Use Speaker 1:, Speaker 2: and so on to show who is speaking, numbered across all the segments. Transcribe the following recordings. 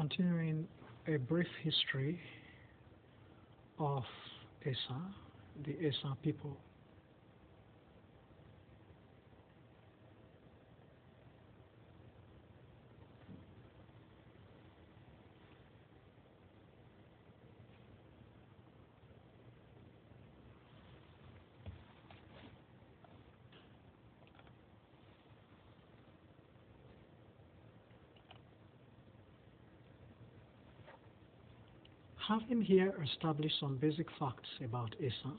Speaker 1: Continuing a brief history of Esan, the Esan people. Having here established some basic facts about Esan,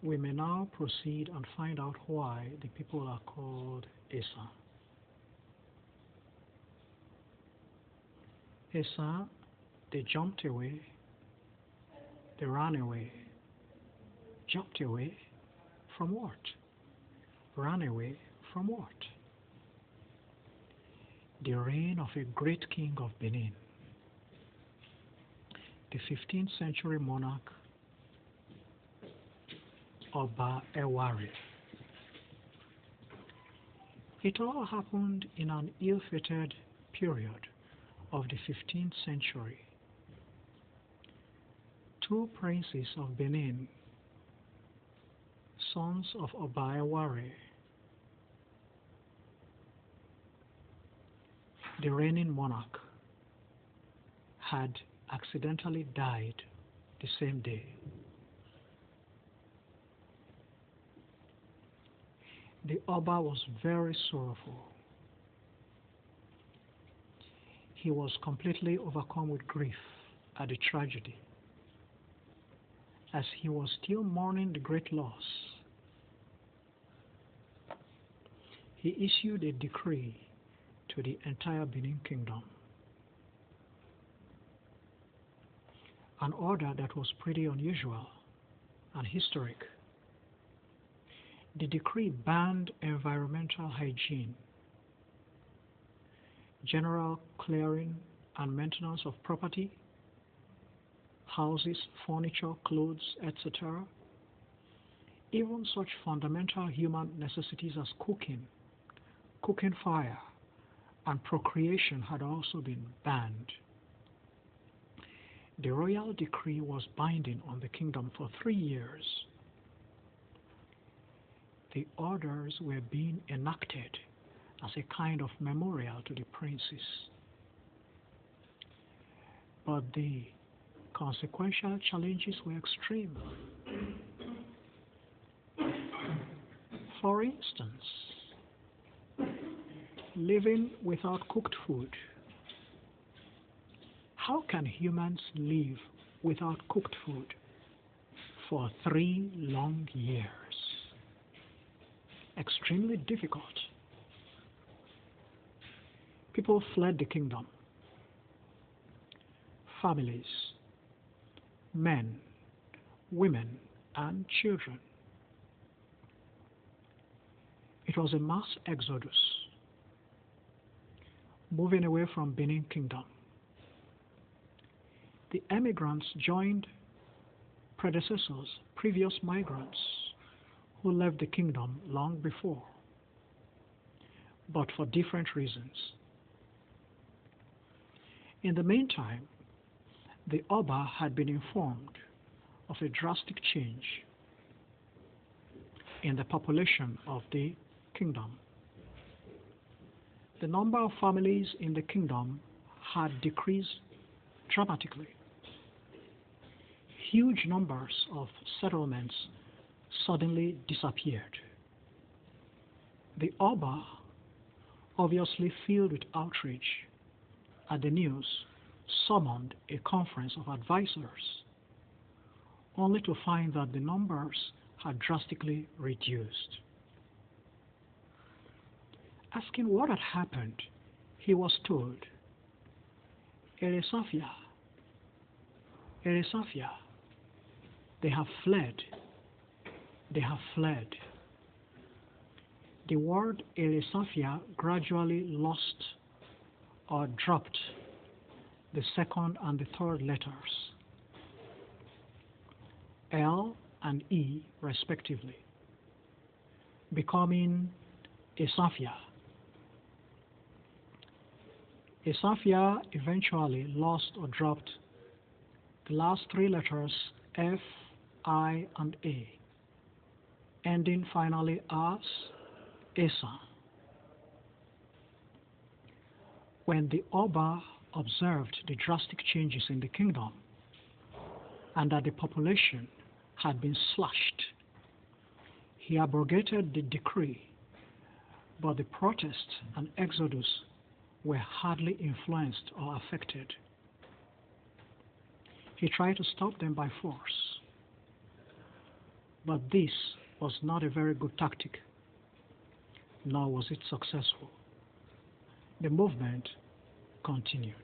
Speaker 1: we may now proceed and find out why the people are called Esan. Esan, they jumped away, they ran away. Jumped away from what? Ran away from what? The reign of a great king of Benin, the 15th century monarch Aburime. It all happened in an ill-fated period of the 15th century. Two princes of Benin, sons of Aburime, the reigning monarch, had accidentally died the same day. The Oba was very sorrowful. He was completely overcome with grief at the tragedy, as he was still mourning the great loss. He issued a decree to the entire Benin kingdom, an order that was pretty unusual and historic. The decree banned environmental hygiene, general clearing and maintenance of property, houses, furniture, clothes, etc. Even such fundamental human necessities as cooking fire, and procreation had also been banned. The royal decree was binding on the kingdom for 3 years. The orders were being enacted as a kind of memorial to the princes. But the consequential challenges were extreme. For instance, living without cooked food. How can humans live without cooked food for 3 long years? Extremely difficult. People fled the kingdom. Families, men, women, and children. It was a mass exodus, moving away from Benin Kingdom. The emigrants joined previous migrants who left the kingdom long before, but for different reasons. In the meantime, the Oba had been informed of a drastic change in the population of the kingdom. The number of families in the kingdom had decreased dramatically. Huge numbers of settlements suddenly disappeared. The Oba, obviously filled with outrage at the news, summoned a conference of advisors, only to find that the numbers had drastically reduced. Asking what had happened, he was told, Eresafia, they have fled. They have fled. The word Eresafia gradually lost or dropped the second and the third letters, L and E respectively, becoming Esafia. Esafia eventually lost or dropped the last three letters F, I, and A, ending finally as Esan. When the Oba observed the drastic changes in the kingdom and that the population had been slashed, he abrogated the decree, but the protests and exodus were hardly influenced or affected. He tried to stop them by force, but this was not a very good tactic, nor was it successful. The movement continued.